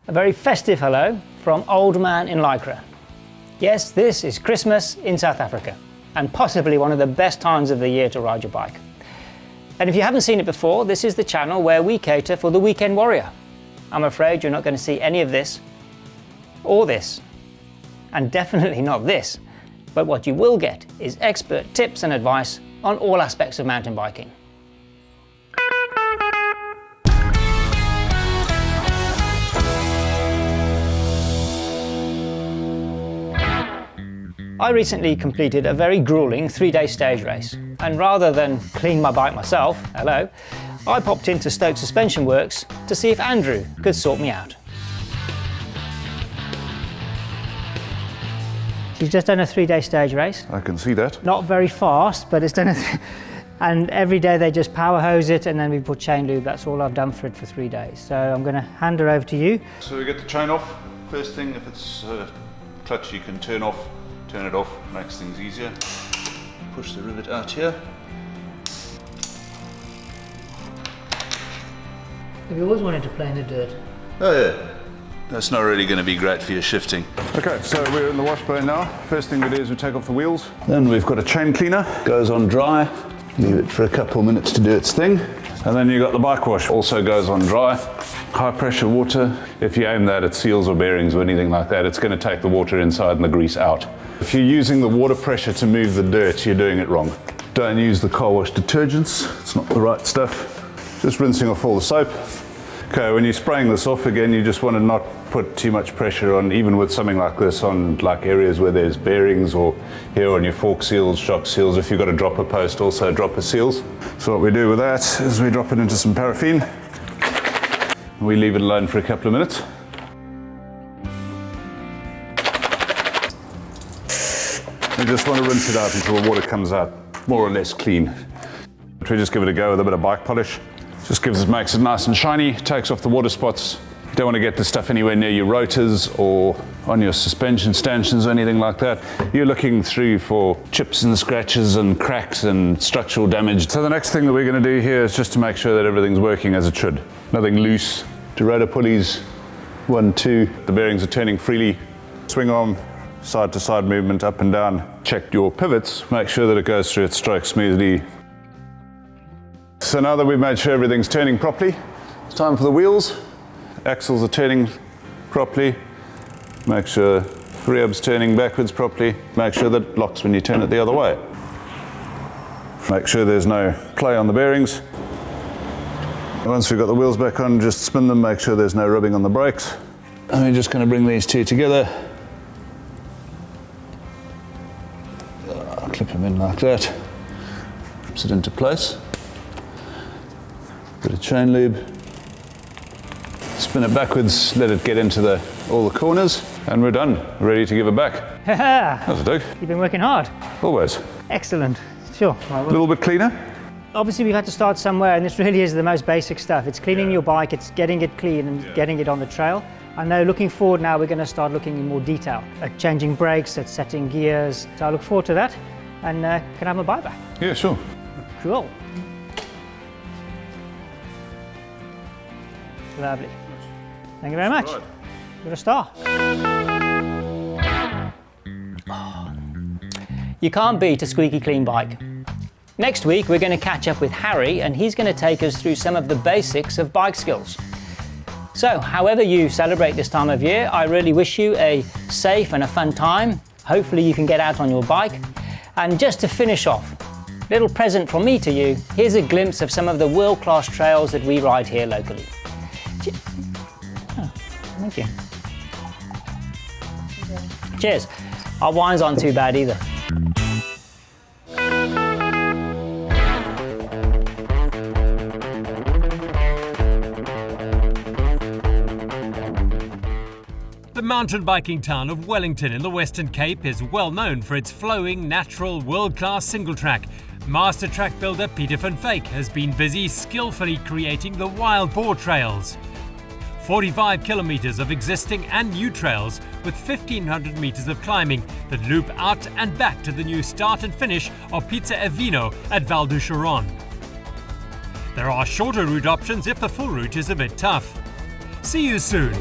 A very festive hello from Old Man in Lycra. Yes, this is Christmas in South Africa, and possibly one of the best times of the year to ride your bike. And if you haven't seen it before, this is the channel where we cater for the weekend warrior. I'm afraid you're not going to see any of this, or this, and definitely not this. But what you will get is expert tips and advice on all aspects of mountain biking. I recently completed a very grueling 3-day stage race, and rather than clean my bike myself, hello, I popped into Stoke Suspension Works to see if Andrew could sort me out. She's just done a 3-day stage race. I can see that. Not very fast, but it's done and every day they just power hose it and then we put chain lube. That's all I've done for it for 3 days. So I'm going to hand her over to you. So we get the chain off. First thing, if it's clutch, you can turn it off, makes things easier. Push the rivet out here. Have you always wanted to play in the dirt? Oh yeah. That's not really going to be great for your shifting. Okay, so we're in the wash bay now. First thing we do is we take off the wheels. Then we've got a chain cleaner. Goes on dry. Leave it for a couple of minutes to do its thing. And then you've got the bike wash. Also goes on dry. High pressure water. If you aim that at seals or bearings or anything like that, it's going to take the water inside and the grease out. If you're using the water pressure to move the dirt, you're doing it wrong. Don't use the car wash detergents. It's not the right stuff. Just rinsing off all the soap. Okay, when you're spraying this off again, you just want to not put too much pressure on, even with something like this, on like areas where there's bearings, or here on your fork seals, shock seals. If you've got a dropper post, also dropper seals. So what we do with that is we drop it into some paraffin. We leave it alone for a couple of minutes. We just want to rinse it out until the water comes out more or less clean. We just give it a go with a bit of bike polish. Makes it nice and shiny, takes off the water spots. You don't want to get the stuff anywhere near your rotors or on your suspension stanchions or anything like that. You're looking through for chips and scratches and cracks and structural damage. So the next thing that we're going to do here is just to make sure that everything's working as it should. Nothing loose. Rotor pulleys, 1, 2. The bearings are turning freely. Swing arm, side to side movement, up and down. Check your pivots, make sure that it goes through its stroke smoothly. So now that we've made sure everything's turning properly, it's time for the wheels. Axles are turning properly. Make sure rear's turning backwards properly. Make sure that it locks when you turn it the other way. Make sure there's no play on the bearings. Once we've got the wheels back on, just spin them, make sure there's no rubbing on the brakes. And we're just going to bring these two together. Clip them in like that. Clips it into place. Bit of chain lube. Spin it backwards, let it get into all the corners, and we're done. Ready to give it back. How's it, Doug? You've been working hard. Always. Excellent. Sure. A little bit cleaner. Obviously we've had to start somewhere, and this really is the most basic stuff. It's cleaning your bike, it's getting it clean and getting it on the trail. I know looking forward now we're going to start looking in more detail at changing brakes, at setting gears. So I look forward to that, and can I have my bike back? Yeah, sure. Cool. Lovely. Thank you very much. Right. You're a star. You can't beat a squeaky clean bike. Next week we're going to catch up with Harry, and he's going to take us through some of the basics of bike skills. So however you celebrate this time of year, I really wish you a safe and a fun time. Hopefully you can get out on your bike. And just to finish off, little present from me to you, here's a glimpse of some of the world-class trails that we ride here locally. Oh, thank you. Cheers. Our wine's aren't too bad either. The mountain biking town of Wellington in the Western Cape is well known for its flowing, natural, world-class single track. Master track builder Peter van Vyk has been busy skillfully creating the Wild Boar Trails. 45 kilometers of existing and new trails with 1,500 meters of climbing that loop out and back to the new start and finish of Piazza Evino at Val du Chiron. There are shorter route options if the full route is a bit tough. See you soon.